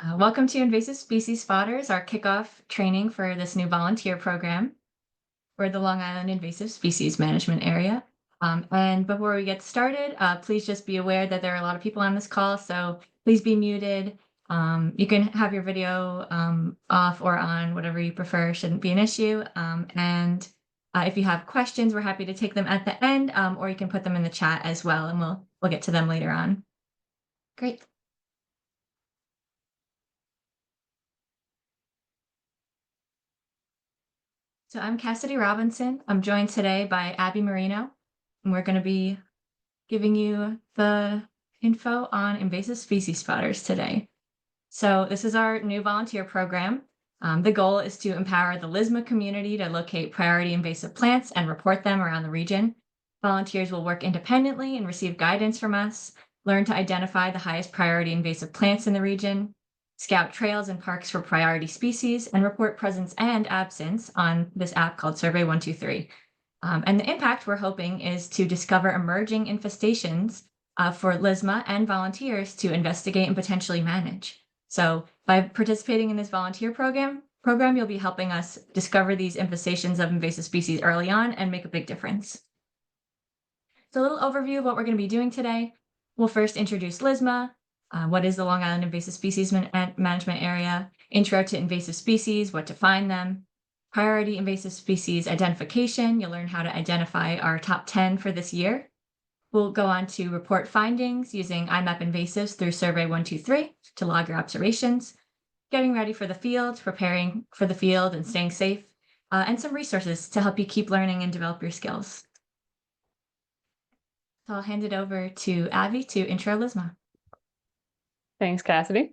Welcome to Invasive Species Spotters, our kickoff training for this new volunteer program for the Long Island Invasive Species Management Area. And before we get started, please just be aware that there are a lot of people on this call, so please be muted. You can have your video off or on, whatever you prefer, shouldn't be an issue. And if you have questions, we're happy to take them at the end, or you can put them in the chat as well, and we'll get to them later on. Great. So I'm Cassidy Robinson. I'm joined today by Abby Marino, and we're going to be giving you the info on invasive species spotters today. So this is our new volunteer program. The goal is to empower the LIISMA community to locate priority invasive plants and report them around the region. Volunteers will work independently and receive guidance from us, learn to identify the highest priority invasive plants in the region, scout trails and parks for priority species, and report presence and absence on this app called Survey 123. And the impact we're hoping is to discover emerging infestations for LIISMA and volunteers to investigate and potentially manage. So by participating in this volunteer program, you'll be helping us discover these infestations of invasive species early on and make a big difference. So a little overview of what we're going to be doing today. We'll first introduce LIISMA, what is the Long Island Invasive Species Management Area, intro to invasive species, what to find them, priority invasive species identification. You'll learn how to identify our top 10 for this year. We'll go on to report findings using iMapInvasives through Survey 123 to log your observations, getting ready for the field, preparing for the field and staying safe, and some resources to help you keep learning and develop your skills. So I'll hand it over to Abby to intro LIISMA. Thanks, Cassidy.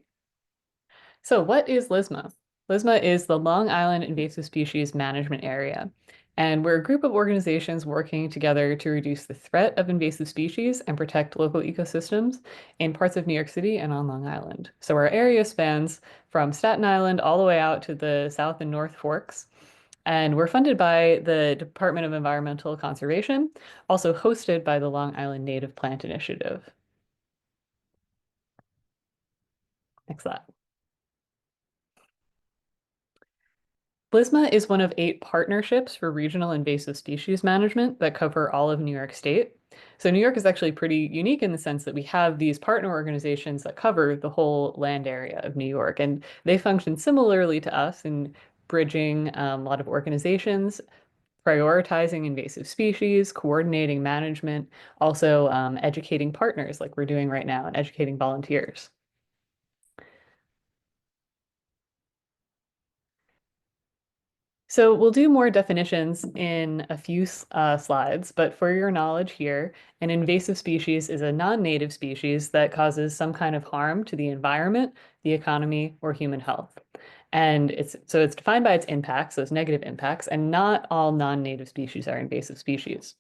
So what is LIISMA? LIISMA is the Long Island Invasive Species Management Area, and we're a group of organizations working together to reduce the threat of invasive species and protect local ecosystems in parts of New York City and on Long Island. So our area spans from Staten Island all the way out to the South and North Forks. And we're funded by the Department of Environmental Conservation, also hosted by the Long Island Native Plant Initiative. Next slide. LIISMA is one of 8 partnerships for regional invasive species management that cover all of New York State. So New York is actually pretty unique in the sense that we have these partner organizations that cover the whole land area of New York, and they function similarly to us in bridging a lot of organizations, prioritizing invasive species, coordinating management, also educating partners like we're doing right now and educating volunteers. So we'll do more definitions in a few slides, but for your knowledge here, an invasive species is a non-native species that causes some kind of harm to the environment, the economy, or human health. And it's defined by its impacts, those negative impacts, and not all non-native species are invasive species.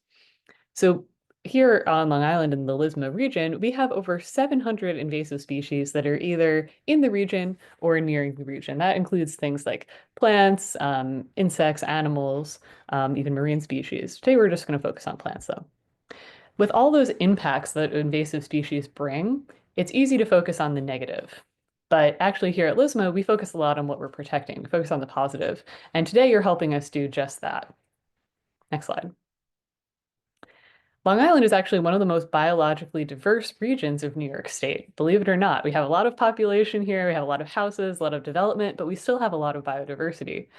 So here on Long Island in the LIISMA region, we have over 700 invasive species that are either in the region or nearing the region. That includes things like plants, insects, animals, even marine species. Today, we're just going to focus on plants, though. With all those impacts that invasive species bring, it's easy to focus on the negative. But actually here at LIISMA, we focus a lot on what we're protecting. We focus on the positive. And today, you're helping us do just that. Next slide. Long Island is actually one of the most biologically diverse regions of New York State. Believe it or not, we have a lot of population here, we have a lot of houses, a lot of development, but we still have a lot of biodiversity.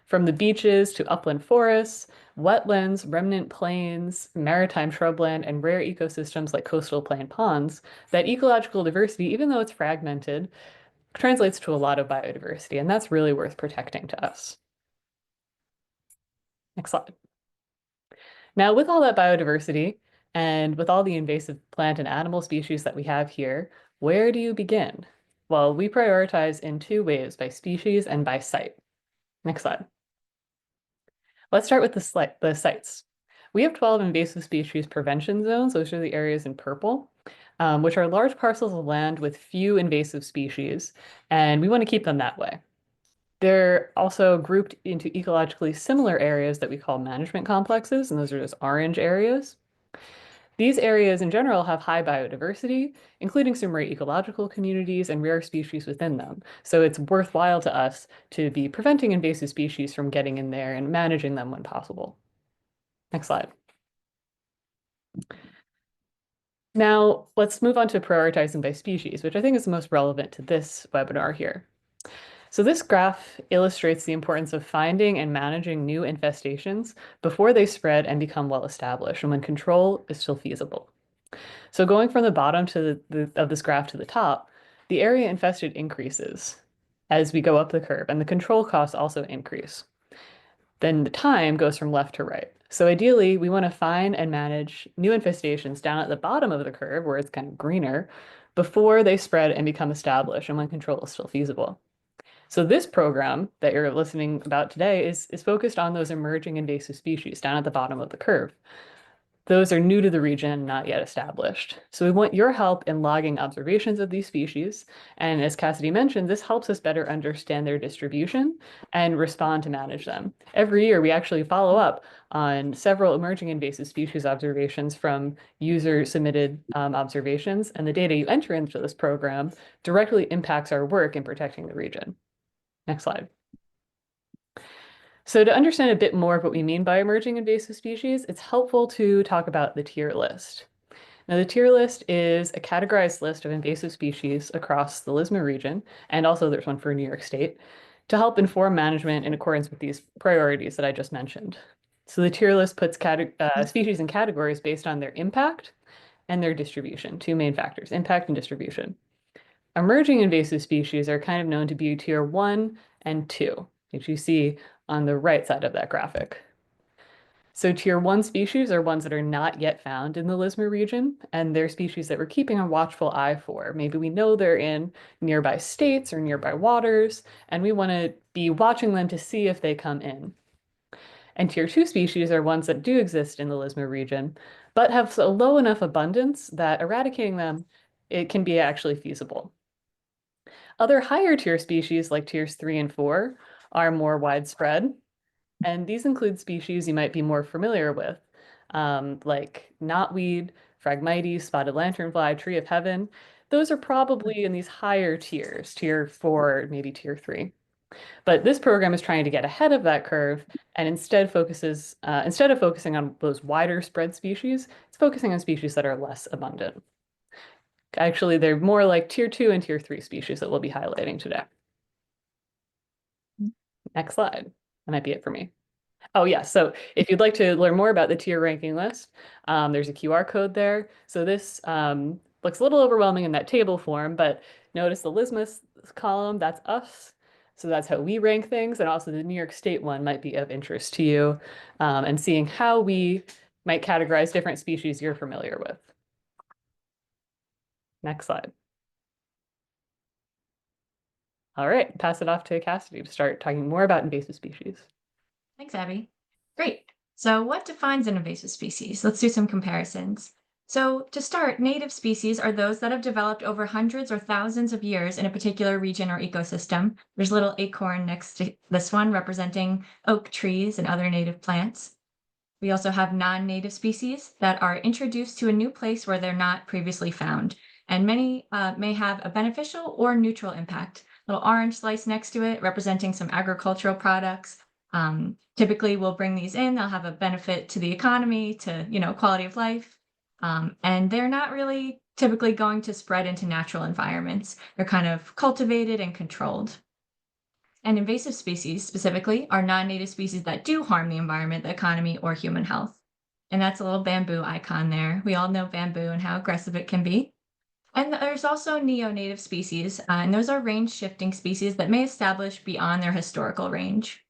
From the beaches to upland forests, wetlands, remnant plains, maritime shrubland, and rare ecosystems like coastal plain ponds, that ecological diversity, even though it's fragmented, translates to a lot of biodiversity, and that's really worth protecting to us. Next slide. Now, with all that biodiversity and with all the invasive plant and animal species that we have here, where do you begin? Well, we prioritize in 2 ways, by species and by site. Next slide. Let's start with the sites. We have 12 invasive species prevention zones. Those are the areas in purple, which are large parcels of land with few invasive species, and we want to keep them that way. They're also grouped into ecologically similar areas that we call management complexes, and those are just orange areas. These areas in general have high biodiversity, including some rare ecological communities and rare species within them. So it's worthwhile to us to be preventing invasive species from getting in there and managing them when possible. Next slide. Now, let's move on to prioritizing by species, which I think is the most relevant to this webinar here. So this graph illustrates the importance of finding and managing new infestations before they spread and become well established and when control is still feasible. So going from the bottom to of this graph to the top, the area infested increases as we go up the curve, and the control costs also increase. Then the time goes from left to right. So ideally, we want to find and manage new infestations down at the bottom of the curve, where it's kind of greener, before they spread and become established and when control is still feasible. So this program that you're listening about today is focused on those emerging invasive species down at the bottom of the curve. Those are new to the region, not yet established. So we want your help in logging observations of these species. And as Cassidy mentioned, this helps us better understand their distribution and respond to manage them. Every year, we actually follow up on several emerging invasive species observations from user-submitted observations, and the data you enter into this program directly impacts our work in protecting the region. Next slide. So to understand a bit more of what we mean by emerging invasive species, it's helpful to talk about the tier list. Now, the tier list is a categorized list of invasive species across the LIISMA region, and also there's one for New York State, to help inform management in accordance with these priorities that I just mentioned. So the tier list puts species in categories based on their impact and their distribution, two main factors, impact and distribution. Emerging invasive species are kind of known to be tier 1 and 2, which you see on the right side of that graphic. So tier 1 species are ones that are not yet found in the LIISMA region, and they're species that we're keeping a watchful eye for. Maybe we know they're in nearby states or nearby waters, and we want to be watching them to see if they come in. And tier 2 species are ones that do exist in the LIISMA region, but have a low enough abundance that eradicating them, it can be actually feasible. Other higher tier species like tiers 3 and 4 are more widespread, and these include species you might be more familiar with, like knotweed, Phragmites, spotted lanternfly, tree of heaven. Those are probably in these higher tiers, tier 4, maybe tier 3. But this program is trying to get ahead of that curve and instead of focusing on those wider spread species, it's focusing on species that are less abundant. Actually, they're more like tier 2 and tier 3 species that we'll be highlighting today. Next slide. That might be it for me. Oh, yeah. So if you'd like to learn more about the tier ranking list, there's a QR code there. So this looks a little overwhelming in that table form, but notice the LIISMA column, that's us. So that's how we rank things. And also the New York State one might be of interest to you, and seeing how we might categorize different species you're familiar with. Next slide. All right, pass it off to Cassidy to start talking more about invasive species. Thanks, Abby. Great. So what defines an invasive species? Let's do some comparisons. So to start, native species are those that have developed over hundreds or thousands of years in a particular region or ecosystem. There's a little acorn next to this one representing oak trees and other native plants. We also have non-native species that are introduced to a new place where they're not previously found. And many may have a beneficial or neutral impact. Little orange slice next to it representing some agricultural products. Typically, we'll bring these in. They'll have a benefit to the economy, to quality of life, and they're not really typically going to spread into natural environments. They're kind of cultivated and controlled. And invasive species specifically are non-native species that do harm the environment, the economy, or human health. And that's a little bamboo icon there. We all know bamboo and how aggressive it can be. And there's also neo-native species, and those are range-shifting species that may establish beyond their historical range.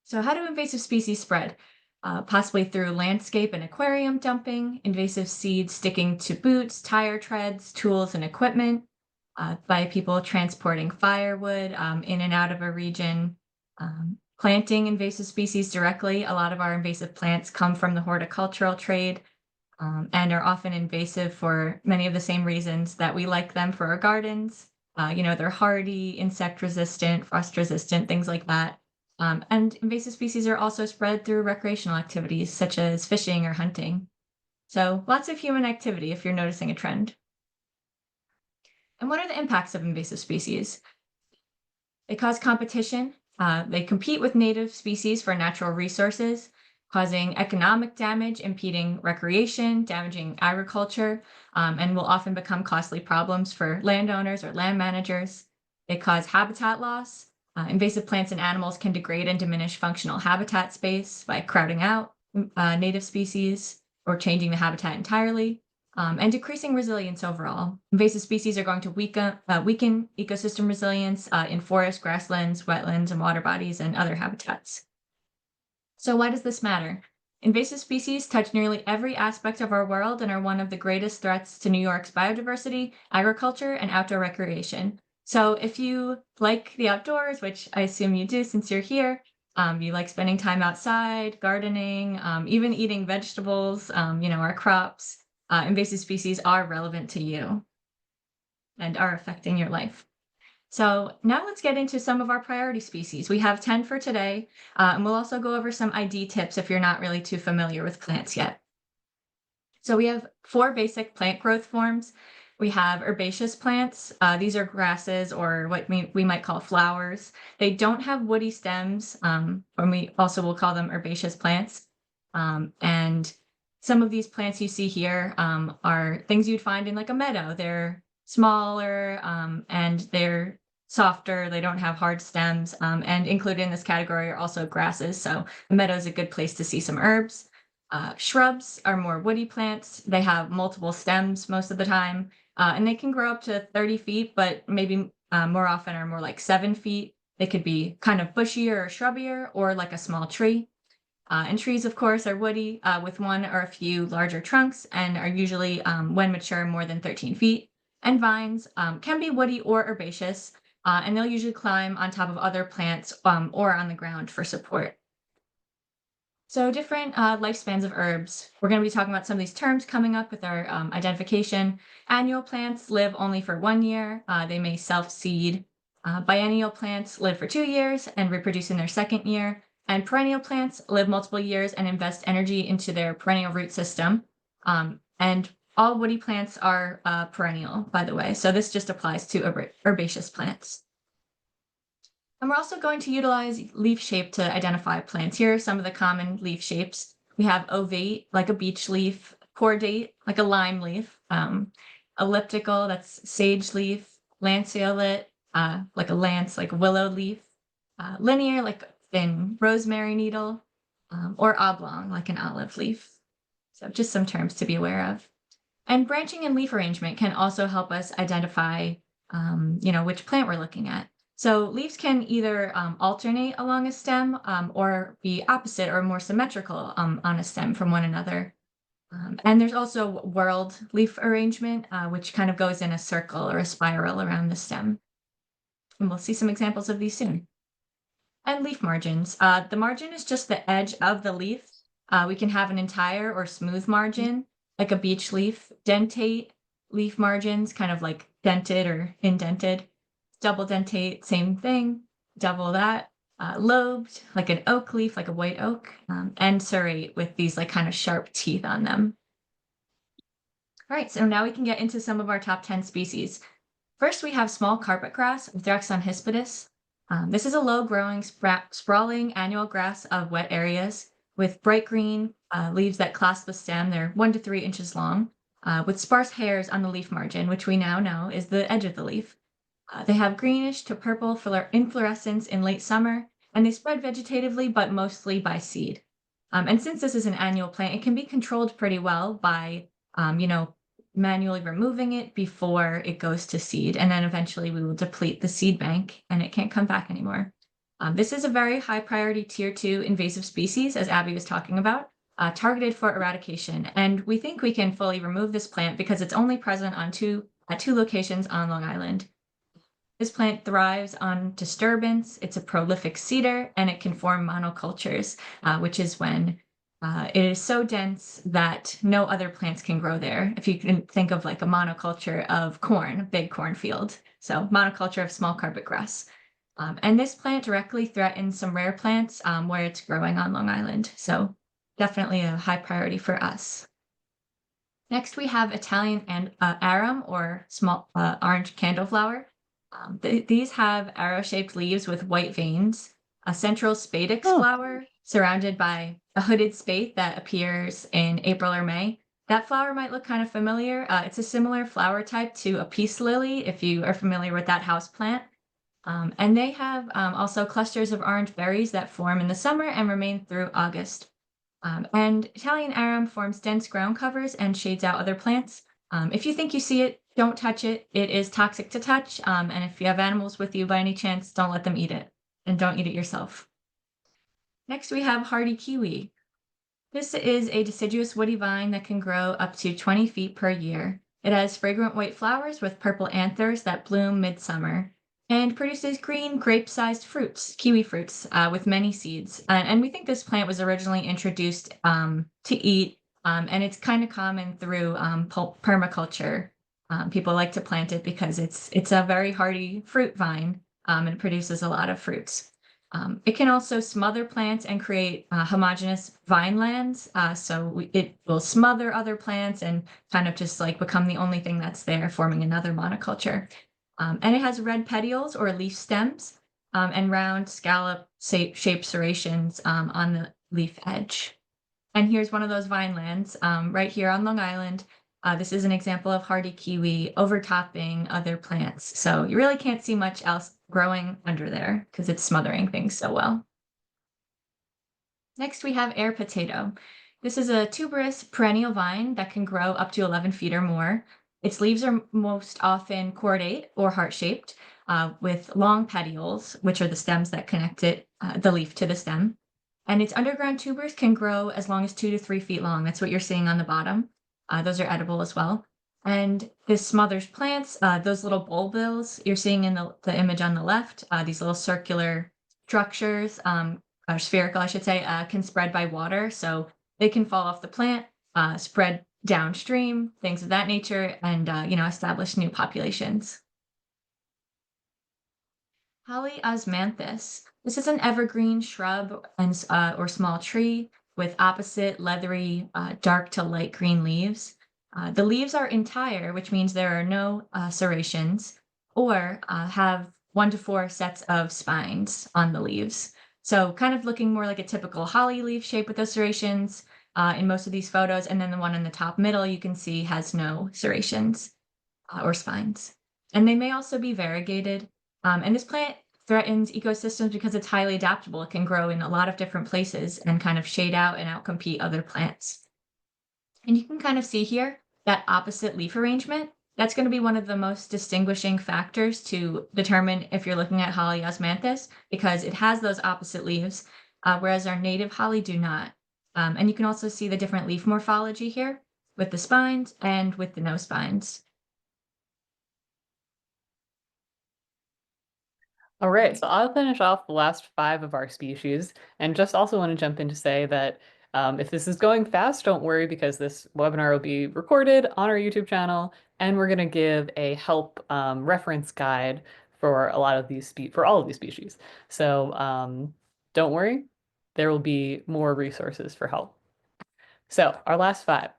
So how do invasive species spread? Possibly through landscape and aquarium dumping, invasive seeds sticking to boots, tire treads, tools, and equipment, by people transporting firewood in and out of a region, planting invasive species directly. A lot of our invasive plants come from the horticultural trade, and are often invasive for many of the same reasons that we like them for our gardens. They're hardy, insect resistant, frost resistant, things like that. And invasive species are also spread through recreational activities such as fishing or hunting. So lots of human activity if you're noticing a trend. And what are the impacts of invasive species? They cause competition. They compete with native species for natural resources, causing economic damage, impeding recreation, damaging agriculture, and will often become costly problems for landowners or land managers. They cause habitat loss. Invasive plants and animals can degrade and diminish functional habitat space by crowding out native species or changing the habitat entirely and decreasing resilience overall. Invasive species are going to weaken ecosystem resilience in forests, grasslands, wetlands, and water bodies, and other habitats. So why does this matter? Invasive species touch nearly every aspect of our world and are one of the greatest threats to New York's biodiversity, agriculture, and outdoor recreation. So if you like the outdoors, which I assume you do since you're here, you like spending time outside, gardening, even eating vegetables, our crops, invasive species are relevant to you and are affecting your life. So now let's get into some of our priority species. We have 10 for today, and we'll also go over some ID tips if you're not really too familiar with plants yet. So we have 4 basic plant growth forms. We have herbaceous plants. These are grasses or what we might call flowers. They don't have woody stems, and we also will call them herbaceous plants. And some of these plants you see here are things you'd find in like a meadow. They're smaller and they're softer. They don't have hard stems. And included in this category are also grasses. So a meadow is a good place to see some herbs. Shrubs are more woody plants. They have multiple stems most of the time, and they can grow up to 30 feet, but maybe more often are more like 7 feet. They could be kind of bushier or shrubbier or like a small tree. And trees, of course, are woody with one or a few larger trunks and are usually, when mature, more than 13 feet. And vines can be woody or herbaceous, and they'll usually climb on top of other plants or on the ground for support. So different lifespans of herbs. We're going to be talking about some of these terms coming up with our identification. Annual plants live only for 1 year. They may self-seed. Biennial plants live for 2 years and reproduce in their second year. And perennial plants live multiple years and invest energy into their perennial root system. And all woody plants are perennial, by the way. So this just applies to herbaceous plants. And we're also going to utilize leaf shape to identify plants. Here are some of the common leaf shapes. We have ovate, like a beech leaf, cordate, like a lime leaf, elliptical, that's sage leaf, lanceolate, like a lance, like a willow leaf, linear, like a thin rosemary needle, or oblong, like an olive leaf. So just some terms to be aware of. And branching and leaf arrangement can also help us identify, which plant we're looking at. So leaves can either alternate along a stem or be opposite or more symmetrical on a stem from one another. And there's also whorled leaf arrangement, which kind of goes in a circle or a spiral around the stem. And we'll see some examples of these soon. And leaf margins. The margin is just the edge of the leaf. We can have an entire or smooth margin, like a beech leaf. Dentate leaf margins, kind of like dented or indented. Double dentate, same thing, double that. Lobed, like an oak leaf, like a white oak, and serrate with these like kind of sharp teeth on them. All right, so now we can get into some of our top 10 species. First, we have small carpet grass, Threxon hispidus. This is a low-growing, sprawling annual grass of wet areas with bright green leaves that clasp the stem. They're 1 to 3 inches long, with sparse hairs on the leaf margin, which we now know is the edge of the leaf. They have greenish to purple inflorescence in late summer, and they spread vegetatively, but mostly by seed. And since this is an annual plant, it can be controlled pretty well by, manually removing it before it goes to seed. And then eventually we will deplete the seed bank and it can't come back anymore. This is a very high priority tier 2 invasive species, as Abby was talking about, targeted for eradication. And we think we can fully remove this plant because it's only present on at two locations on Long Island. This plant thrives on disturbance. It's a prolific seeder, and it can form monocultures, which is when it is so dense that no other plants can grow there. If you can think of like a monoculture of corn, a big cornfield. So monoculture of small carpet grass. And this plant directly threatens some rare plants where it's growing on Long Island. So definitely a high priority for us. Next, we have Italian and arum or small orange candleflower. These have arrow-shaped leaves with white veins, a central spadix Oh, flower surrounded by a hooded spathe that appears in April or May. That flower might look kind of familiar. It's a similar flower type to a peace lily, if you are familiar with that house plant. And they have also clusters of orange berries that form in the summer and remain through August. And Italian arum forms dense ground covers and shades out other plants. If you think you see it, don't touch it. It is toxic to touch. And if you have animals with you by any chance, don't let them eat it and don't eat it yourself. Next, we have hardy kiwi. This is a deciduous woody vine that can grow up to 20 feet per year. It has fragrant white flowers with purple anthers that bloom midsummer and produces green grape-sized fruits, kiwi fruits, with many seeds. And we think this plant was originally introduced to eat, and it's kind of common through permaculture. People like to plant it because it's a very hardy fruit vine, and it produces a lot of fruits. It can also smother plants and create homogeneous vinelands. It will smother other plants and kind of just like become the only thing that's there, forming another monoculture. And it has red petioles or leaf stems and round scallop shaped serrations on the leaf edge. And here's one of those vinelands right here on Long Island. This is an example of hardy kiwi overtopping other plants. So you really can't see much else growing under there because it's smothering things so well. Next, we have air potato. This is a tuberous perennial vine that can grow up to 11 feet or more. Its leaves are most often cordate or heart-shaped with long petioles, which are the stems that connect the leaf to the stem. And its underground tubers can grow as long as 2 to 3 feet long. That's what you're seeing on the bottom. Those are edible as well. And this smothers plants. Those little bulbils you're seeing in the image on the left, these little circular structures, or spherical, I should say, can spread by water. So they can fall off the plant, spread downstream, things of that nature, and establish new populations. LIISMA. This is an evergreen shrub or small tree with opposite leathery, dark to light green leaves. The leaves are entire, which means there are no serrations, or have 1 to 4 sets of spines on the leaves. So kind of looking more like a typical holly leaf shape with those serrations in most of these photos. And then the one in the top middle you can see has no serrations or spines. And they may also be variegated. And this plant threatens ecosystems because it's highly adaptable. It can grow in a lot of different places and kind of shade out and outcompete other plants. And you can kind of see here that opposite leaf arrangement. That's going to be one of the most distinguishing factors to determine if you're looking at Holly osmanthus because it has those opposite leaves, whereas our native holly do not. And you can also see the different leaf morphology here with the spines and with the no spines. all right. So I'll finish off the last five of our species and just also want to jump in to say that if this is going fast, don't worry because this webinar will be recorded on our YouTube channel and we're going to give a help reference guide for a lot of these for all of these species. So don't worry, there will be more resources for help. So our last five,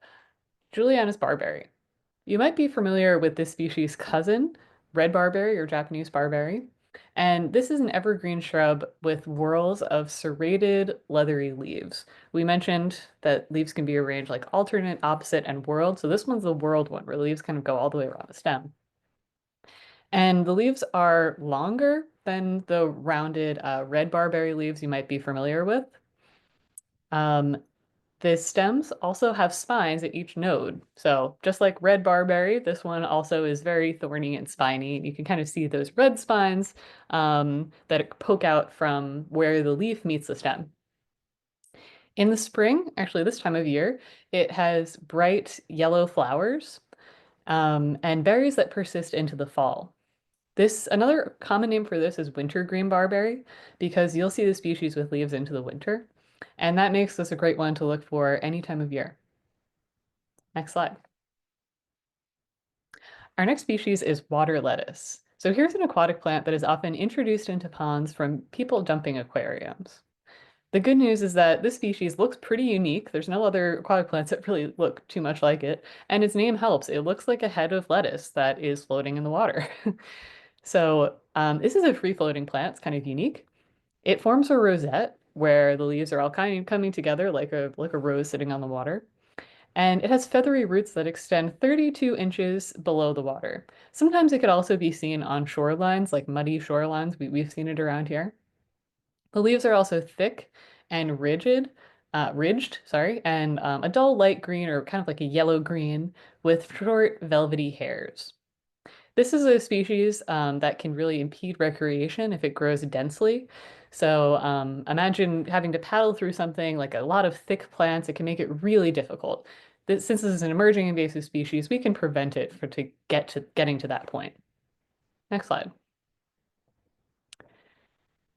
Julianus barberry. You might be familiar with this species' cousin, red barberry or Japanese barberry. And this is an evergreen shrub with whorls of serrated, leathery leaves. We mentioned that leaves can be arranged like alternate, opposite, and whorled. So this one's the whorled one, where the leaves kind of go all the way around the stem. And the leaves are longer than the rounded red barberry leaves you might be familiar with. Um, the stems also have spines at each node. So just like red barberry, this one also is very thorny and spiny. You can kind of see those red spines that poke out from where the leaf meets the stem. In the spring, actually this time of year, it has bright yellow flowers and berries that persist into the fall. Another common name for this is wintergreen barberry because you'll see the species with leaves into the winter. And that makes this a great one to look for any time of year. Next slide. Our next species is water lettuce. So here's an aquatic plant that is often introduced into ponds from people dumping aquariums. The good news is that this species looks pretty unique. There's no other aquatic plants that really look too much like it, and its name helps. It looks like a head of lettuce that is floating in the water. So this is a free-floating plant. It's kind of unique. It forms a rosette where the leaves are all kind of coming together like a rose sitting on the water. And it has feathery roots that extend 32 inches below the water. Sometimes it could also be seen on shorelines, like muddy shorelines. We've seen it around here. The leaves are also thick and ridged, sorry, and a dull light green or kind of like a yellow green with short velvety hairs. This is a species that can really impede recreation if it grows densely. So imagine having to paddle through something like a lot of thick plants. It can make it really difficult. Since this is an emerging invasive species, we can prevent it to getting to that point. Next slide.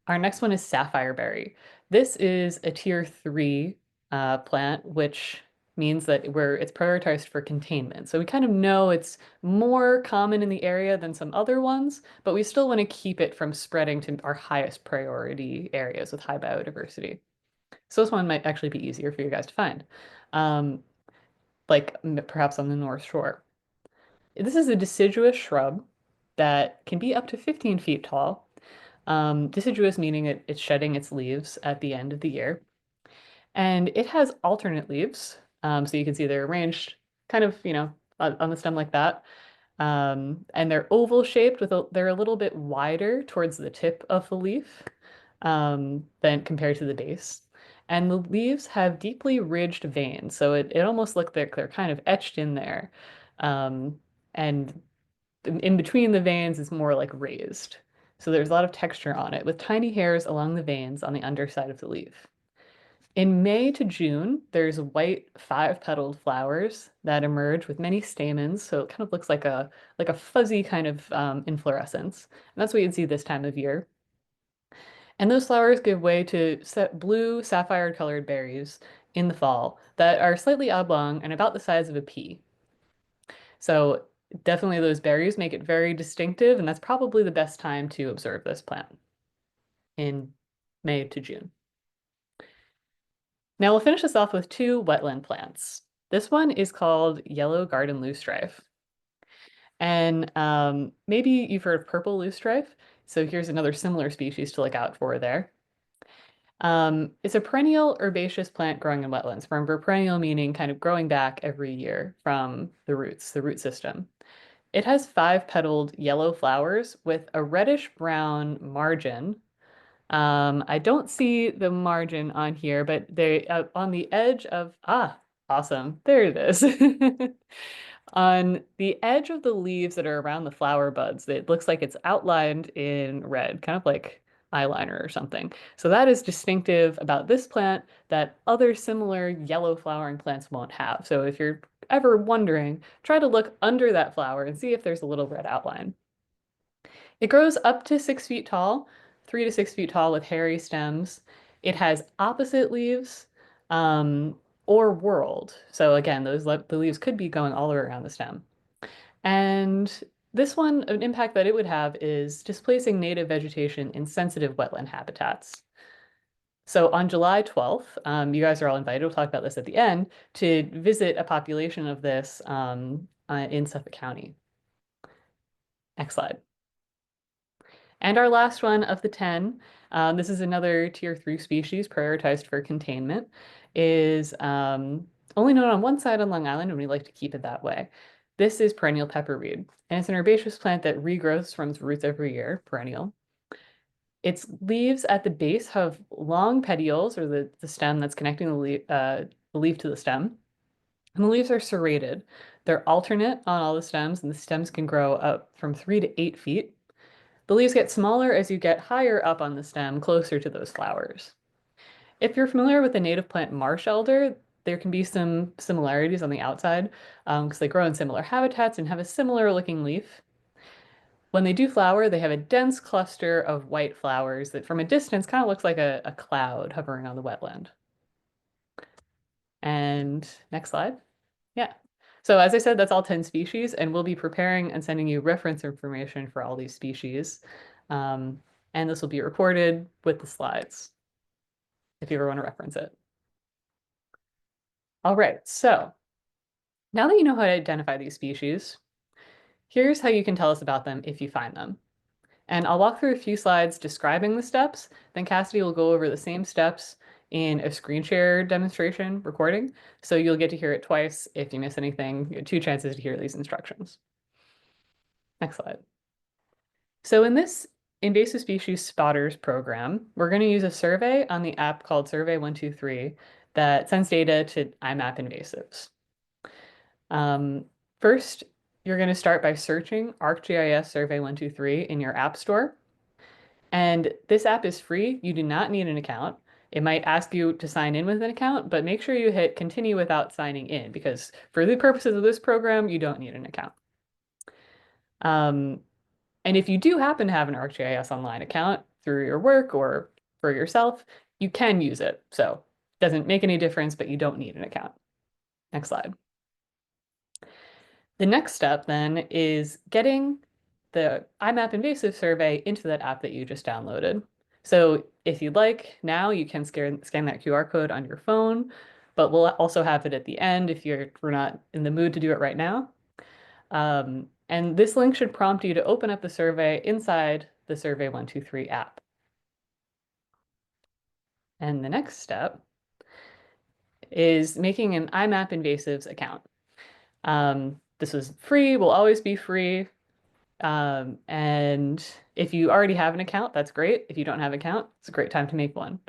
Our next one is sapphire berry. This is a tier 3 plant, which means that it's prioritized for containment. So we kind of know it's more common in the area than some other ones, but we still want to keep it from spreading to our highest priority areas with high biodiversity. So this one might actually be easier for you guys to find, um, like perhaps on the North Shore. This is a deciduous shrub that can be up to 15 feet tall. Deciduous meaning it's shedding its leaves at the end of the year. And it has alternate leaves. So you can see they're arranged kind of, on the stem like that. And they're oval shaped they're a little bit wider towards the tip of the leaf than compared to the base. And the leaves have deeply ridged veins. So it almost looks like they're kind of etched in there. Um, and in between the veins is more like raised. So there's a lot of texture on it with tiny hairs along the veins on the underside of the leaf. In May to June, there's white five-petaled flowers that emerge with many stamens, so it kind of looks like a fuzzy kind of inflorescence. And that's what you'd see this time of year. And those flowers give way to blue sapphire-colored berries in the fall that are slightly oblong and about the size of a pea. So definitely those berries make it very distinctive, and that's probably the best time to observe this plant in May to June. Now we'll finish this off with two wetland plants. This one is called yellow garden loosestrife. And maybe you've heard of purple loosestrife. So here's another similar species to look out for there. It's a perennial herbaceous plant growing in wetlands. Remember, perennial meaning kind of growing back every year from the roots, the root system. It has five-petaled yellow flowers with a reddish-brown margin. I don't see the margin on here, but they on the edge of awesome. There it is. On the edge of the leaves that are around the flower buds, it looks like it's outlined in red, kind of like eyeliner or something. So that is distinctive about this plant that other similar yellow flowering plants won't have. So if you're ever wondering, try to look under that flower and see if there's a little red outline. It grows up to 6 feet tall, 3 to 6 feet tall with hairy stems. It has opposite leaves or whorled. So again, the leaves could be going all the way around the stem. And this one, an impact that it would have is displacing native vegetation in sensitive wetland habitats. So on July 12th, you guys are all invited, we'll talk about this at the end, to visit a population of this in Suffolk County. Next slide. And our last one of the 10, this is another tier 3 species prioritized for containment, is only known on one side on Long Island, and we like to keep it that way. This is perennial pepperweed, and it's an herbaceous plant that regrows from its roots every year, perennial. Its leaves at the base have long petioles, or the stem that's connecting the leaf to the stem, and the leaves are serrated. They're alternate on all the stems, and the stems can grow up from 3 to 8 feet. The leaves get smaller as you get higher up on the stem, closer to those flowers. If you're familiar with the native plant marsh elder, there can be some similarities on the outside because they grow in similar habitats and have a similar looking leaf. When they do flower, they have a dense cluster of white flowers that from a distance kind of looks like a cloud hovering on the wetland. And next slide. Yeah. So as I said, that's all 10 species, and we'll be preparing and sending you reference information for all these species. And this will be recorded with the slides. if you ever want to reference it. All right, so now that you know how to identify these species, here's how you can tell us about them if you find them. And I'll walk through a few slides describing the steps, then Cassidy will go over the same steps in a screen share demonstration recording. So you'll get to hear it twice. If you miss anything, you have two chances to hear these instructions. Next slide. So in this Invasive Species Spotters program, we're going to use a survey on the app called Survey 123 that sends data to iMapInvasives. First, you're going to start by searching ArcGIS Survey 123 in your app store. And this app is free. You do not need an account. It might ask you to sign in with an account, but make sure you hit continue without signing in because for the purposes of this program, you don't need an account. And if you do happen to have an ArcGIS Online account through your work or for yourself, you can use it. So it doesn't make any difference, but you don't need an account. Next slide. The next step then is getting the iMapInvasive survey into that app that you just downloaded. So if you'd like, now you can scan that QR code on your phone, but we'll also have it at the end if we're not in the mood to do it right now. And this link should prompt you to open up the survey inside the Survey 123 app. And the next step is making an iMapInvasives account. This is free, will always be free. And if you already have an account, that's great. If you don't have an account, it's a great time to make one.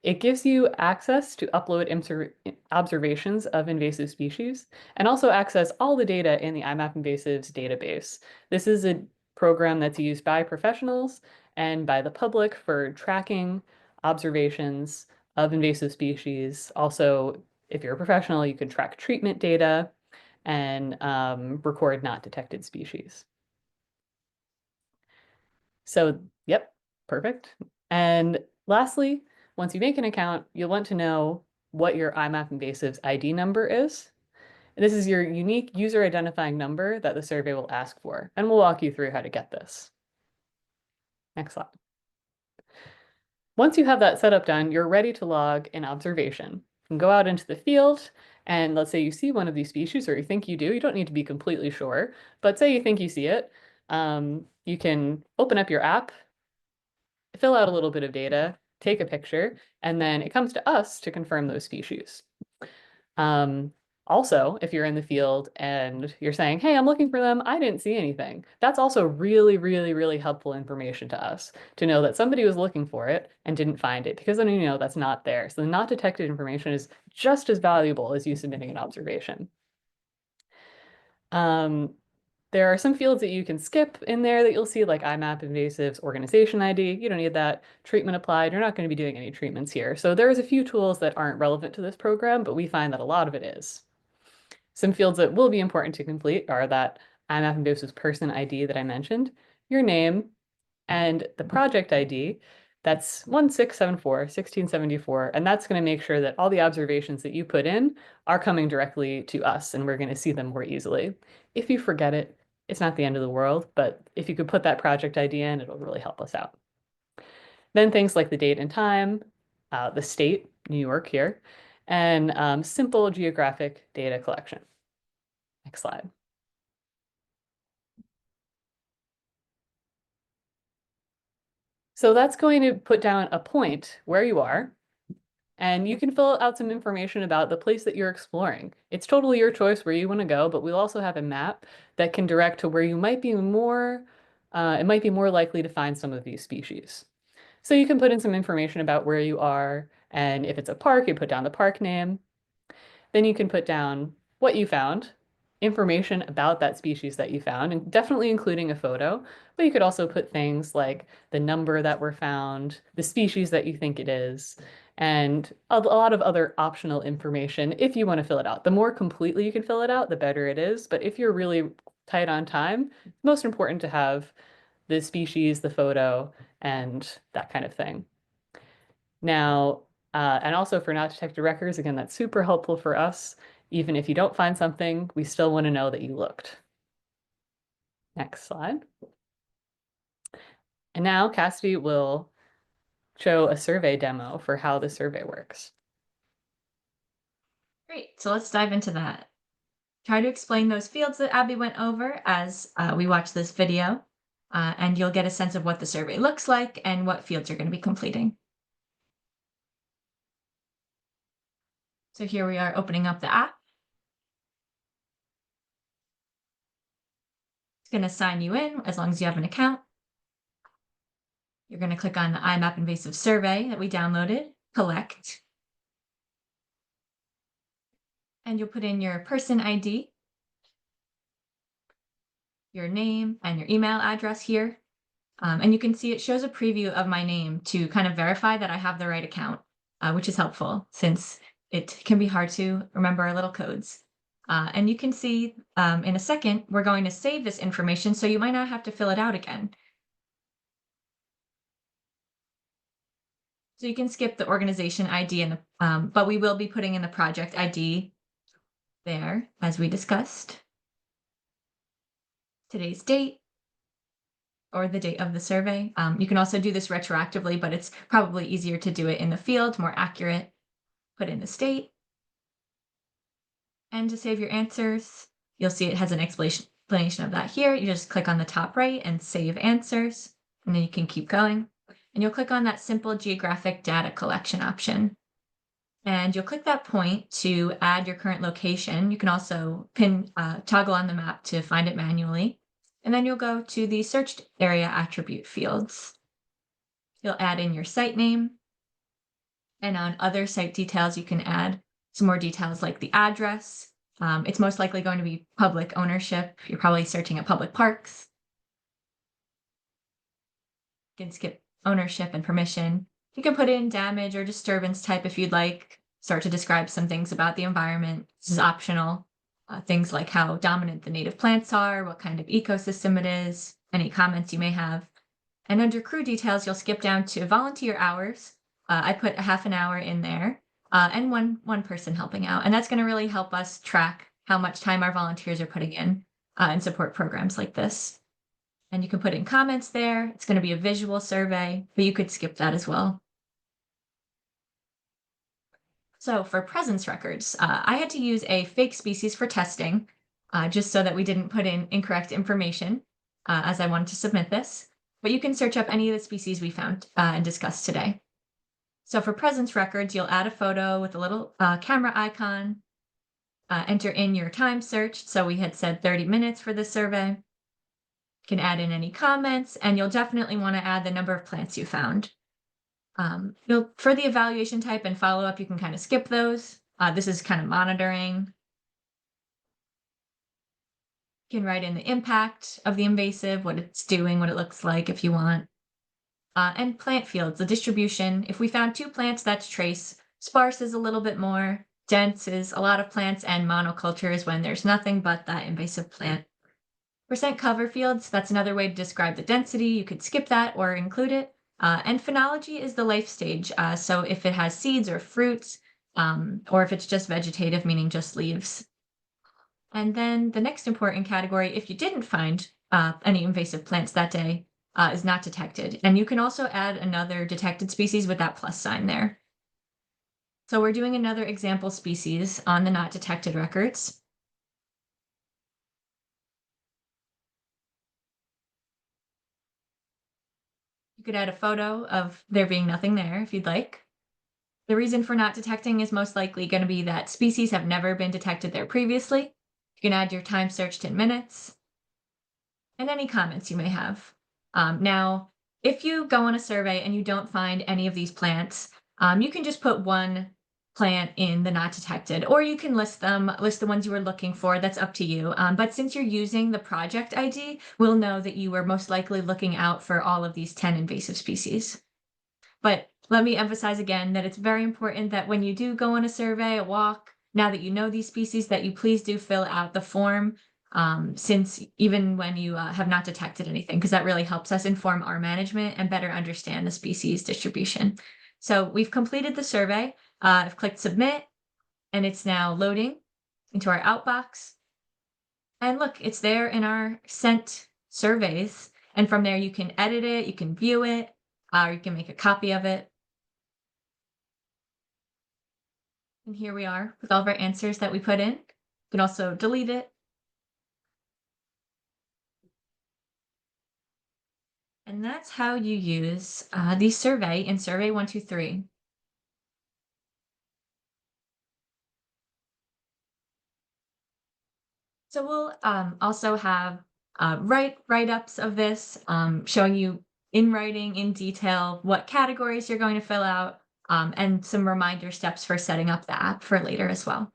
It gives you access to upload observations of invasive species and also access all the data in the iMapInvasives database. This is a program that's used by professionals and by the public for tracking observations of invasive species. Also, if you're a professional, you can track treatment data and record not detected species. So, yep, perfect. And lastly, once you make an account, you'll want to know what your iMapInvasives ID number is. This is your unique user identifying number that the survey will ask for, and we'll walk you through how to get this. Next slide. Once you have that setup done, you're ready to log an observation. You can go out into the field, and let's say you see one of these species, or you think you do. You don't need to be completely sure, but say you think you see it. You can open up your app, fill out a little bit of data, take a picture, and then it comes to us to confirm those species. Also, if you're in the field and you're saying, hey, I'm looking for them, I didn't see anything. That's also really, really, really helpful information to us to know that somebody was looking for it and didn't find it because then you know that's not there. So the not detected information is just as valuable as you submitting an observation. There are some fields that you can skip in there that you'll see like iMapInvasives organization ID. You don't need that. Treatment applied. You're not going to be doing any treatments here. So there's a few tools that aren't relevant to this program, but we find that a lot of it is. Some fields that will be important to complete are that iMapInvasives person ID that I mentioned, your name, and the project ID. That's 1674, and that's going to make sure that all the observations that you put in are coming directly to us, and we're going to see them more easily. If you forget it, it's not the end of the world, but if you could put that project ID in, it'll really help us out. Then things like the date and time, the state, New York here, and simple geographic data collection. Next slide. So that's going to put down a point where you are, and you can fill out some information about the place that you're exploring. It's totally your choice where you want to go, but we'll also have a map that can direct to where you might be more, it might be more likely to find some of these species. So you can put in some information about where you are, and if it's a park, you put down the park name. Then you can put down what you found, information about that species that you found, and definitely including a photo. But you could also put things like the number that were found, the species that you think it is, and a lot of other optional information if you want to fill it out. The more completely you can fill it out, the better it is. But if you're really tight on time, it's most important to have the species, the photo, and that kind of thing. Now, and also for not detected records, again, that's super helpful for us. Even if you don't find something, we still want to know that you looked. Next slide. And now Cassidy will show a survey demo for how the survey works. Great, so let's dive into that. Try to explain those fields that Abby went over as we watch this video, and you'll get a sense of what the survey looks like and what fields you're going to be completing. So here we are opening up the app. It's going to sign you in as long as you have an account. You're going to click on the iMapInvasives survey that we downloaded, collect. And you'll put in your person ID, your name, and your email address here. And you can see it shows a preview of my name to kind of verify that I have the right account, which is helpful since it can be hard to remember our little codes. And you can see in a second, we're going to save this information, so you might not have to fill it out again. So you can skip the organization ID, but we will be putting in the project ID there, as we discussed. Today's date, or the date of the survey. You can also do this retroactively, but it's probably easier to do it in the field, more accurate. Put in the state. And to save your answers, you'll see it has an explanation of that here. You just click on the top right and save answers, and then you can keep going. And you'll click on that simple geographic data collection option. And you'll click that point to add your current location. You can also toggle on the map to find it manually. And then you'll go to the searched area attribute fields. You'll add in your site name. And on other site details, you can add some more details like the address. It's most likely going to be public ownership. You're probably searching at public parks. You can skip ownership and permission. You can put in damage or disturbance type if you'd like. Start to describe some things about the environment. This is optional. Things like how dominant the native plants are, what kind of ecosystem it is, any comments you may have. And under crew details, you'll skip down to volunteer hours. I put a half an hour in there and one person helping out. And that's going to really help us track how much time our volunteers are putting in and support programs like this. And you can put in comments there. It's going to be a visual survey, but you could skip that as well. So for presence records, I had to use a fake species for testing, just so that we didn't put in incorrect information as I wanted to submit this. But you can search up any of the species we found and discussed today. So for presence records, you'll add a photo with a little camera icon, enter in your time searched. So we had said 30 minutes for this survey. You can add in any comments, and you'll definitely want to add the number of plants you found. For the evaluation type and follow-up, you can kind of skip those. This is kind of monitoring. You can write in the impact of the invasive, what it's doing, what it looks like if you want. And plant fields, the distribution. If we found 2 plants, that's trace. Sparse is a little bit more. Dense is a lot of plants, and monoculture is when there's nothing but that invasive plant. Percent cover fields, that's another way to describe the density. You could skip that or include it. And phenology is the life stage. So if it has seeds or fruits, or if it's just vegetative, meaning just leaves. And then the next important category, if you didn't find any invasive plants that day, is not detected. And you can also add another detected species with that plus sign there. So we're doing another example species on the not detected records. You could add a photo of there being nothing there if you'd like. The reason for not detecting is most likely going to be that species have never been detected there previously. You can add your time searched in minutes and any comments you may have. Now, if you go on a survey and you don't find any of these plants, you can just put one plant in the not detected, or you can list the ones you were looking for. That's up to you. But since you're using the project ID, we'll know that you were most likely looking out for all of these 10 invasive species. But let me emphasize again that it's very important that when you do go on a survey, a walk, now that you know these species, that you please do fill out the form, since even when you have not detected anything, because that really helps us inform our management and better understand the species distribution. So we've completed the survey. I've clicked submit, and it's now loading into our outbox. And look, it's there in our sent surveys. And from there, you can edit it, you can view it, or you can make a copy of it. And here we are with all of our answers that we put in. You can also delete it. And that's how you use the survey in Survey 123. So we'll also have write-ups of this, showing you in writing, in detail, what categories you're going to fill out, and some reminder steps for setting up the app for later as well.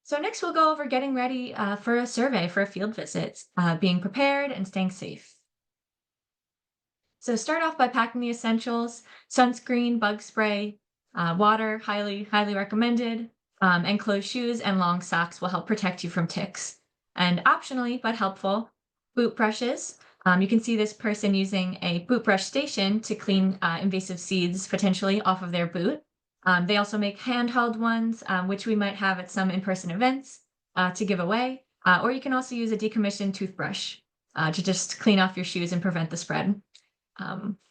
So next we'll go over getting ready for a survey for a field visit, being prepared and staying safe. So start off by packing the essentials: sunscreen, bug spray, water, highly recommended, and closed shoes and long socks will help protect you from ticks. And optionally, but helpful, boot brushes. You can see this person using a boot brush station to clean invasive seeds potentially off of their boot. They also make handheld ones, which we might have at some in-person events to give away. Or you can also use a decommissioned toothbrush to just clean off your shoes and prevent the spread.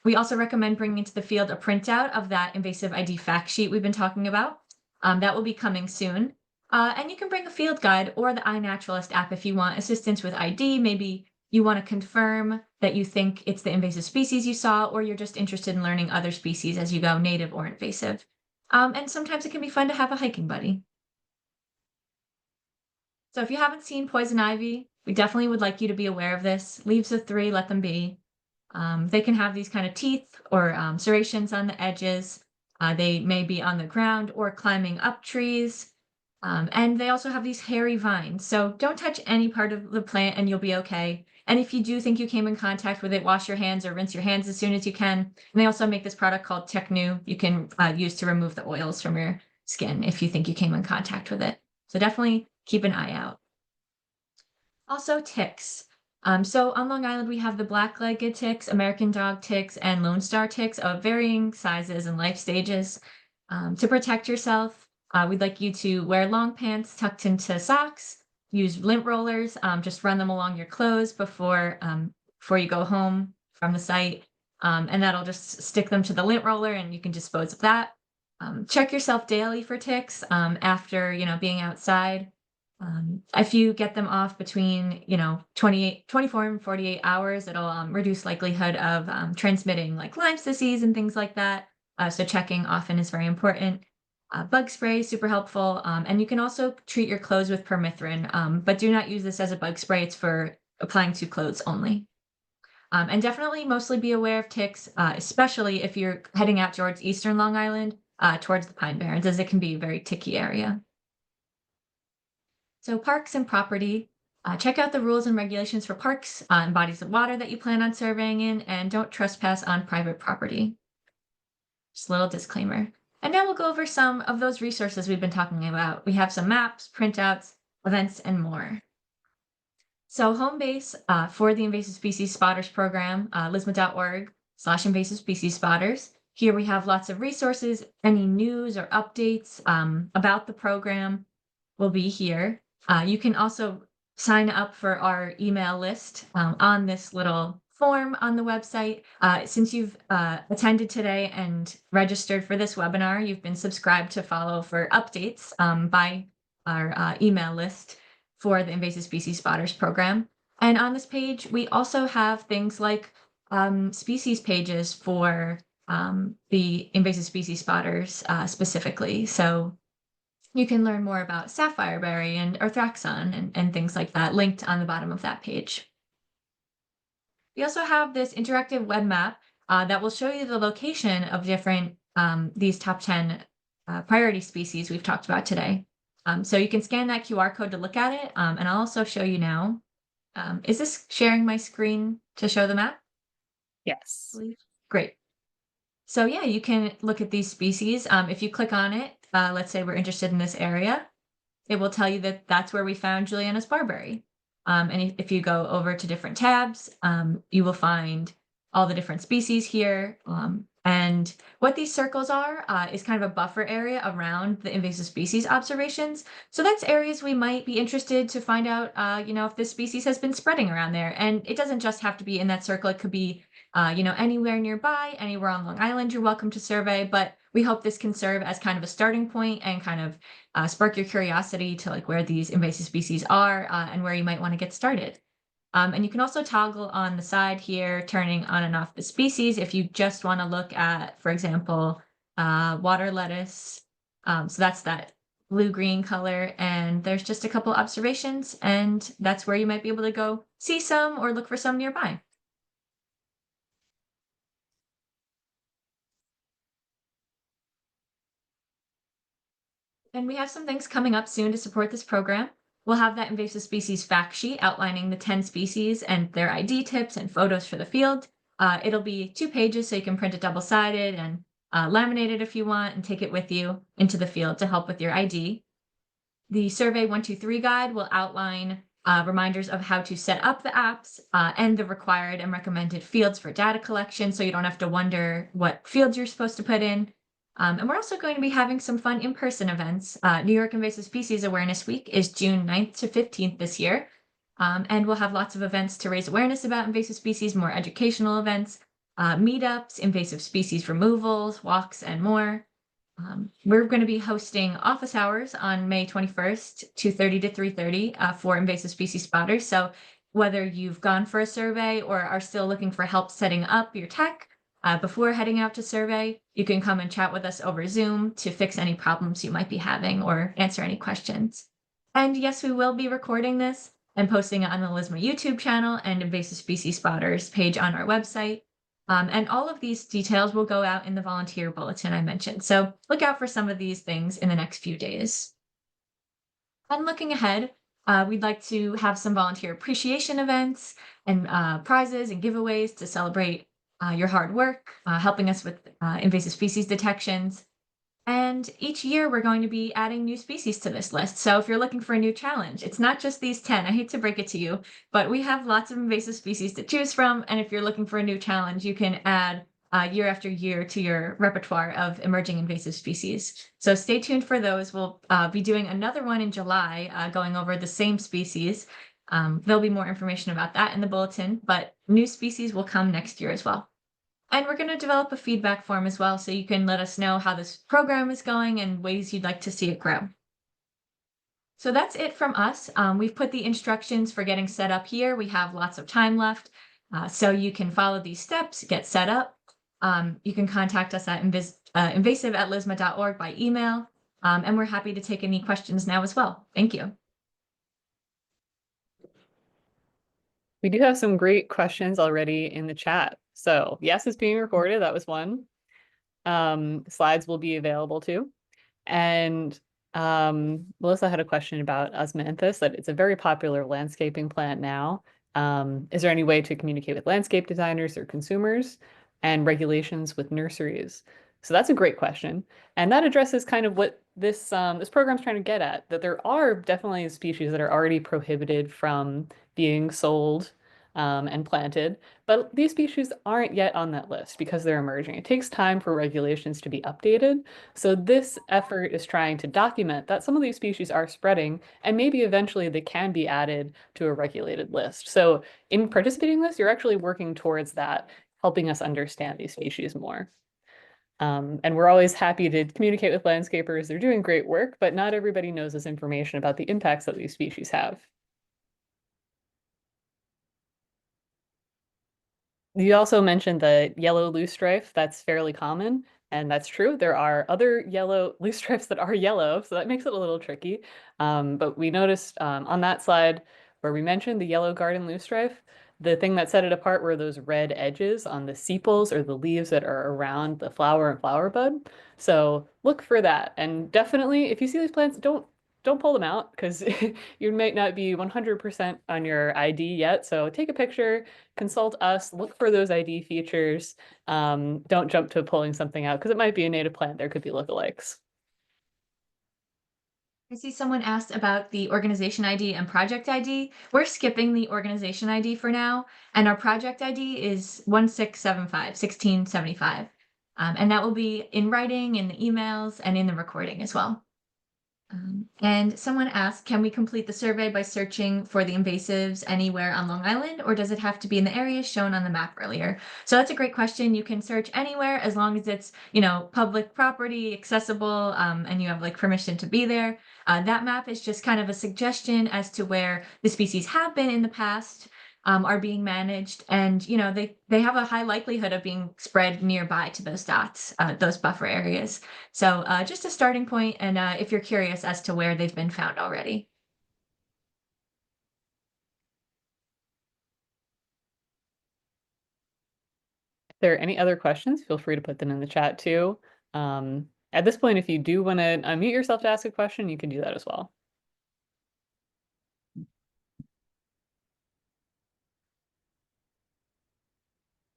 We also recommend bringing into the field a printout of that invasive ID fact sheet we've been talking about. That will be coming soon. And you can bring a field guide or the iNaturalist app if you want assistance with ID. Maybe you want to confirm that you think it's the invasive species you saw, or you're just interested in learning other species as you go, native or invasive. And sometimes it can be fun to have a hiking buddy. So if you haven't seen poison ivy, we definitely would like you to be aware of this. Leaves of 3, let them be. They can have these kind of teeth or serrations on the edges. They may be on the ground or climbing up trees. And they also have these hairy vines. So don't touch any part of the plant and you'll be okay. And if you do think you came in contact with it, wash your hands or rinse your hands as soon as you can. And they also make this product called Technu you can use to remove the oils from your skin if you think you came in contact with it. So definitely keep an eye out. Also ticks. So on Long Island, we have the black-legged ticks, American dog ticks, and Lone Star ticks of varying sizes and life stages. To protect yourself, we'd like you to wear long pants tucked into socks, use lint rollers, just run them along your clothes before you go home from the site. And that'll just stick them to the lint roller and you can dispose of that. Check yourself daily for ticks after, being outside. If you get them off between, 24 and 48 hours, it'll reduce likelihood of transmitting like Lyme's disease and things like that. So checking often is very important. Bug spray, super helpful. And you can also treat your clothes with permethrin, but do not use this as a bug spray. It's for applying to clothes only. And definitely mostly be aware of ticks, especially if you're heading out towards Eastern Long Island, towards the Pine Barrens, as it can be a very ticky area. So parks and property, check out the rules and regulations for parks and bodies of water that you plan on surveying in, and don't trespass on private property. Just a little disclaimer. And now we'll go over some of those resources we've been talking about. We have some maps, printouts, events, and more. So home base for the Invasive Species Spotters program, LIISMA.org/invasive species spotters. Here we have lots of resources. Any news or updates about the program will be here. You can also sign up for our email list on this little form on the website. Since you've attended today and registered for this webinar, you've been subscribed to follow for updates by our email list for the Invasive Species Spotters program. And on this page, we also have things like species pages for the Invasive Species Spotters specifically. So you can learn more about sapphireberry and Arthraxon and things like that linked on the bottom of that page. We also have this interactive web map that will show you the location of different these top 10 priority species we've talked about today. So you can scan that QR code to look at it, and I'll also show you now. Is this sharing my screen to show the map? Yes. Great. So yeah, you can look at these species. If you click on it, let's say we're interested in this area, it will tell you that that's where we found Juliana's barberry. And if you go over to different tabs, you will find all the different species here. And what these circles are is kind of a buffer area around the invasive species observations. So that's areas we might be interested to find out, if this species has been spreading around there. And it doesn't just have to be in that circle. It could be, anywhere nearby, anywhere on Long Island, you're welcome to survey. But we hope this can serve as kind of a starting point and kind of spark your curiosity to like where these invasive species are and where you might want to get started. And you can also toggle on the side here, turning on and off the species if you just want to look at, for example, water lettuce. So that's that blue-green color, and there's just a couple observations, and that's where you might be able to go see some or look for some nearby. And we have some things coming up soon to support this program. We'll have that invasive species fact sheet outlining the 10 species and their ID tips and photos for the field. It'll be 2 pages, so you can print it double-sided and laminate it if you want and take it with you into the field to help with your ID. The Survey 123 guide will outline reminders of how to set up the apps and the required and recommended fields for data collection, so you don't have to wonder what fields you're supposed to put in. And we're also going to be having some fun in-person events. New York Invasive Species Awareness Week is June 9th to 15th this year. And we'll have lots of events to raise awareness about invasive species, more educational events, meetups, invasive species removals, walks, and more. We're going to be hosting office hours on May 21st, 2:30 to 3:30 for Invasive Species Spotters. So whether you've gone for a survey or are still looking for help setting up your tech before heading out to survey, you can come and chat with us over Zoom to fix any problems you might be having or answer any questions. And yes, we will be recording this and posting it on the LIISMA YouTube channel and Invasive Species Spotters page on our website. And all of these details will go out in the volunteer bulletin I mentioned. So look out for some of these things in the next few days. And looking ahead, we'd like to have some volunteer appreciation events and prizes and giveaways to celebrate your hard work, helping us with invasive species detections. And each year we're going to be adding new species to this list. So if you're looking for a new challenge, it's not just these 10. I hate to break it to you, but we have lots of invasive species to choose from. And if you're looking for a new challenge, you can add year after year to your repertoire of emerging invasive species. So stay tuned for those. We'll be doing another one in July, going over the same species. There'll be more information about that in the bulletin, but new species will come next year as well. And we're going to develop a feedback form as well, so you can let us know how this program is going and ways you'd like to see it grow. So that's it from us. We've put the instructions for getting set up here. We have lots of time left, so you can follow these steps, get set up. You can contact us at invasive@lisma.org by email, and we're happy to take any questions now as well. Thank you. We do have some great questions already in the chat. So yes, it's being recorded. That was one. Slides will be available too. And Melissa had a question about osmanthus, that it's a very popular landscaping plant now. Is there any way to communicate with landscape designers or consumers, and regulations with nurseries? So that's a great question. And that addresses kind of what this program's trying to get at, that there are definitely species that are already prohibited from being sold and planted, but these species aren't yet on that list because they're emerging. It takes time for regulations to be updated. So this effort is trying to document that some of these species are spreading, and maybe eventually they can be added to a regulated list. So in participating in this, you're actually working towards that, helping us understand these species more. And we're always happy to communicate with landscapers. They're doing great work, but not everybody knows this information about the impacts that these species have. You also mentioned the yellow loosestrife. That's fairly common, and that's true. There are other yellow loosestrifes that are yellow, so that makes it a little tricky. But we noticed on that slide where we mentioned the yellow garden loosestrife, the thing that set it apart were those red edges on the sepals or the leaves that are around the flower and flower bud. So look for that. And definitely, if you see these plants, don't pull them out, because you might not be 100% on your ID yet. So take a picture, consult us, look for those ID features. Don't jump to pulling something out, because it might be a native plant. There could be lookalikes. I see someone asked about the organization ID and project ID. We're skipping the organization ID for now, and our project ID is 1675. And that will be in writing, in the emails, and in the recording as well. And someone asked, can we complete the survey by searching for the invasives anywhere on Long Island, or does it have to be in the areas shown on the map earlier? So that's a great question. You can search anywhere as long as it's, public property, accessible, and you have like permission to be there. That map is just kind of a suggestion as to where the species have been in the past. Are being managed, and they have a high likelihood of being spread nearby to those dots, those buffer areas. So just a starting point, and if you're curious as to where they've been found already. If there are any other questions, feel free to put them in the chat too. At this point, if you do want to unmute yourself to ask a question, you can do that as well.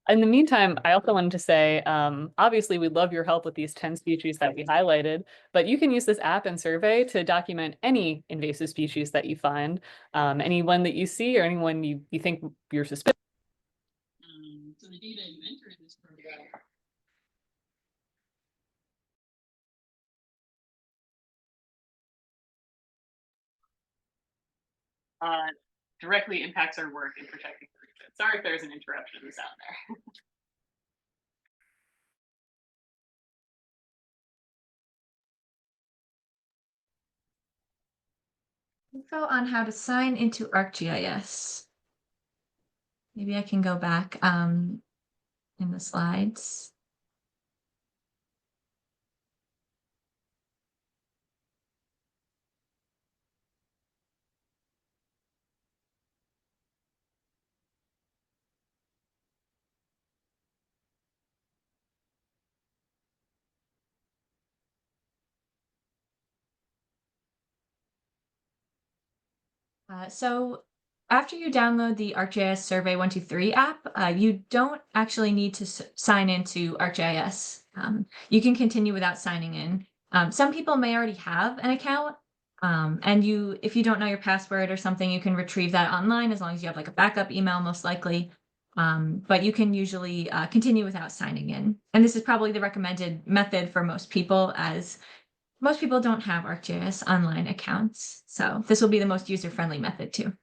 In the meantime, I also wanted to say, obviously, we'd love your help with these 10 species that we highlighted, but you can use this app and survey to document any invasive species that you find, anyone that you see or anyone you think you're suspicious. So the data you enter in this program directly impacts our work in protecting the region. Sorry if there's an interruption in the sound there. Info on how to sign into ArcGIS. Maybe I can go back in the slides. So after you download the ArcGIS Survey 123 app, you don't actually need to sign into ArcGIS. You can continue without signing in. Some people may already have an account, and if you don't know your password or something, you can retrieve that online as long as you have like a backup email, most likely. But you can usually continue without signing in. And this is probably the recommended method for most people, as most people don't have ArcGIS online accounts, so this will be the most user-friendly method too. Are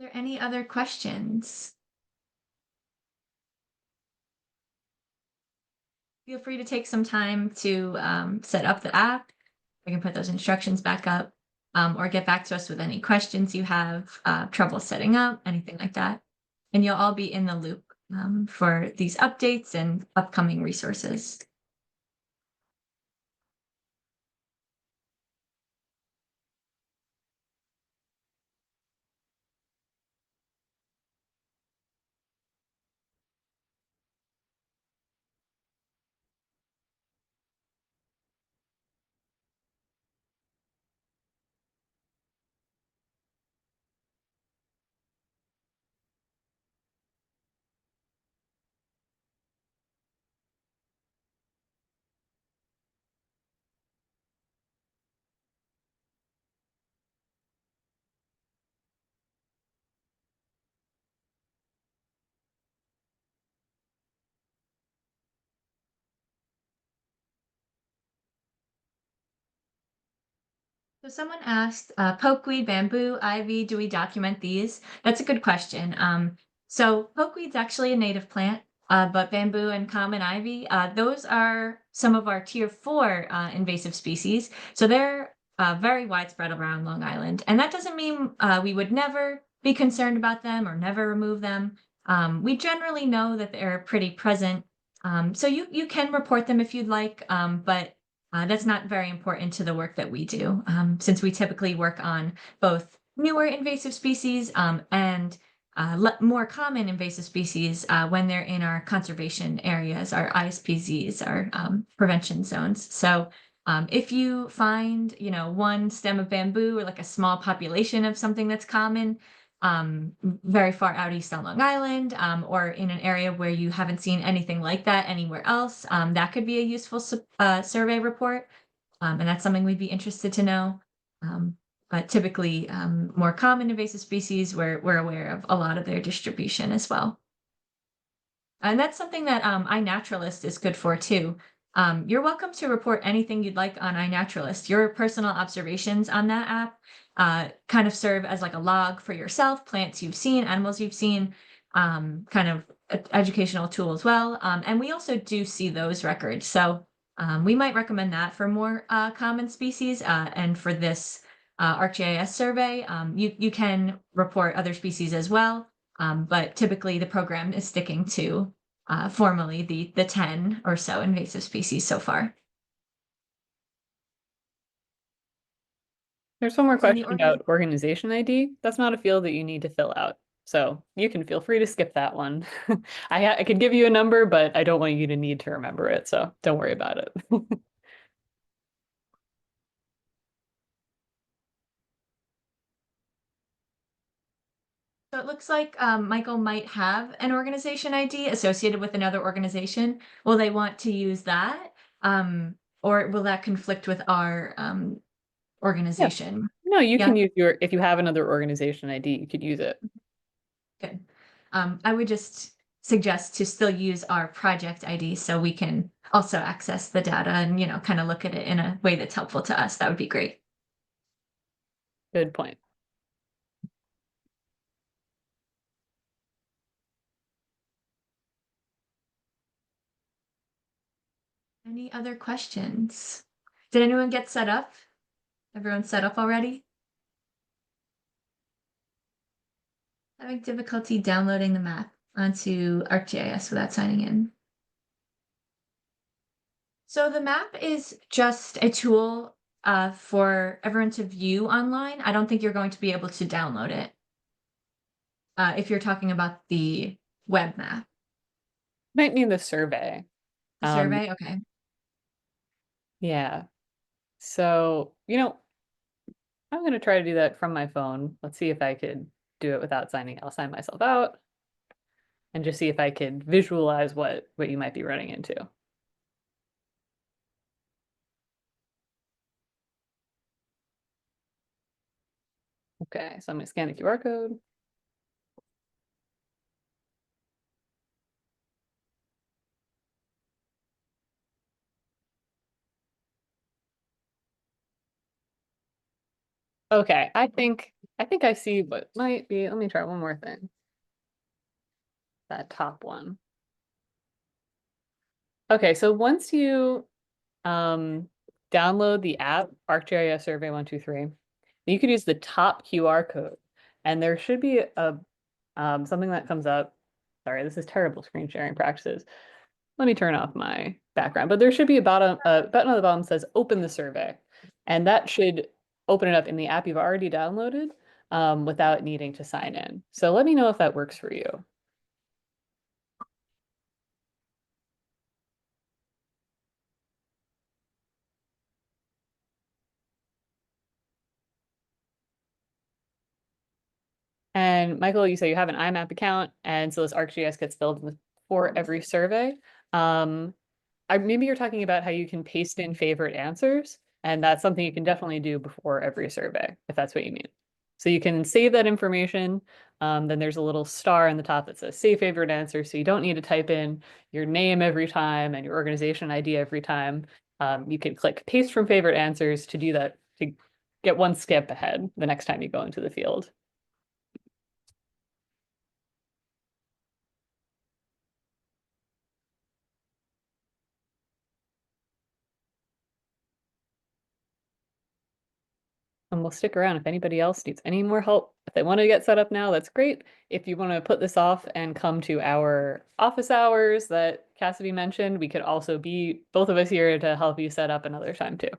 there any other questions? Feel free to take some time to set up the app. I can put those instructions back up, or get back to us with any questions you have, trouble setting up, anything like that. And you'll all be in the loop for these updates and upcoming resources. So someone asked, pokeweed, bamboo, ivy, do we document these? That's a good question. So pokeweed's actually a native plant, but bamboo and common ivy, those are some of our tier 4 invasive species. So they're very widespread around Long Island. And that doesn't mean we would never be concerned about them or never remove them. We generally know that they're pretty present. So you can report them if you'd like, but that's not very important to the work that we do, since we typically work on both newer invasive species and more common invasive species when they're in our conservation areas, our ISPZs, our prevention zones. So if you find, one stem of bamboo or like a small population of something that's common, very far out east on Long Island, or in an area where you haven't seen anything like that anywhere else, that could be a useful survey report. And that's something we'd be interested to know. but typically more common invasive species, we're aware of a lot of their distribution as well. And that's something that iNaturalist is good for too. You're welcome to report anything you'd like on iNaturalist. Your personal observations on that app kind of serve as like a log for yourself, plants you've seen, animals you've seen, kind of educational tool as well. And we also do see those records. So we might recommend that for more common species. And for this ArcGIS survey, you can report other species as well. But typically the program is sticking to formally the 10 or so invasive species so far. There's one more And the question about organization ID. That's not a field that you need to fill out. So you can feel free to skip that one. I could give you a number, but I don't want you to need to remember it. So don't worry about it. So it looks like Michael might have an organization ID associated with another organization. Will they want to use that? Or will that conflict with our Yeah. organization? No, you Yeah, can use your, if you have another organization ID, you could use it. good. I would just suggest to still use our project ID so we can also access the data and, kind of look at it in a way that's helpful to us. That would be great. Good point. Any other questions? Did anyone get set up? Everyone set up already? Having difficulty downloading the map onto ArcGIS without signing in. So the map is just a tool for everyone to view online. I don't think you're going to be able to download it if you're talking about the web map. Might mean the survey. The survey, okay. Yeah. So, I'm going to try to do that from my phone. Let's see if I could do it without signing. I'll sign myself out and just see if I could visualize what you might be running into. Okay, so I'm going to scan the QR code. Okay, I think I see what might be. Let me try one more thing. That top one. Okay, so once you download the app ArcGIS Survey 123, you could use the top QR code, and there should be a something that comes up. Sorry, this is terrible screen sharing practices. Let me turn off my background, but there should be a button on the bottom that says open the survey, and that should open it up in the app you've already downloaded without needing to sign in. So let me know if that works for you. And Michael, you say you have an IMAP account, and so this ArcGIS gets filled for every survey. Maybe you're talking about how you can paste in favorite answers, and that's something you can definitely do before every survey, if that's what you mean. So you can save that information. Then there's a little star in the top that says save favorite answer, so you don't need to type in your name every time and your organization ID every time. You can click paste from favorite answers to do that, to get one skip ahead the next time you go into the field. And we'll stick around if anybody else needs any more help. If they want to get set up now, that's great. If you want to put this off and come to our office hours that Cassidy mentioned, we could also be both of us here to help you set up another time too.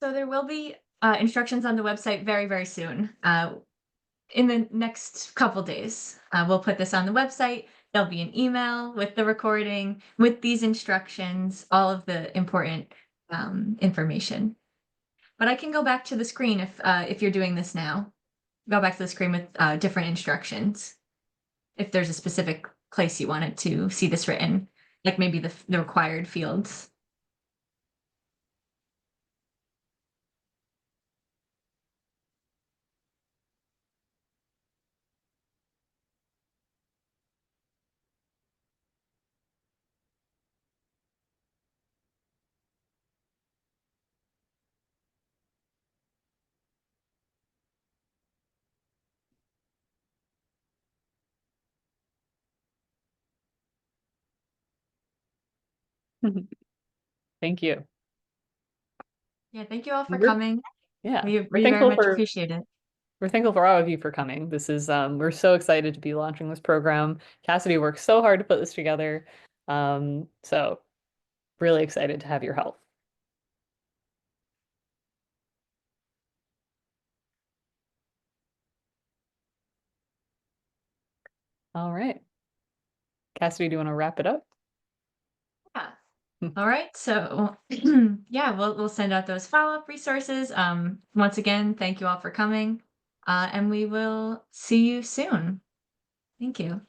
So there will be instructions on the website very, very soon. In the next couple days, we'll put this on the website. There'll be an email with the recording, with these instructions, all of the important information. but I can go back to the screen if you're doing this now. Go back to the screen with different instructions. If there's a specific place you want it to see this written, like maybe the required fields. Thank you. Yeah, thank you all for We're coming. yeah, we're We very thankful much for appreciate it. we're thankful for all of you for coming. This is we're so excited to be launching this program. Cassidy worked so hard to put this together. So really excited to have your help. All right. Cassidy, do you want to wrap it up? Yeah. All right. So yeah, we'll send out those follow-up resources. Once again, thank you all for coming. And we will see you soon. Thank you.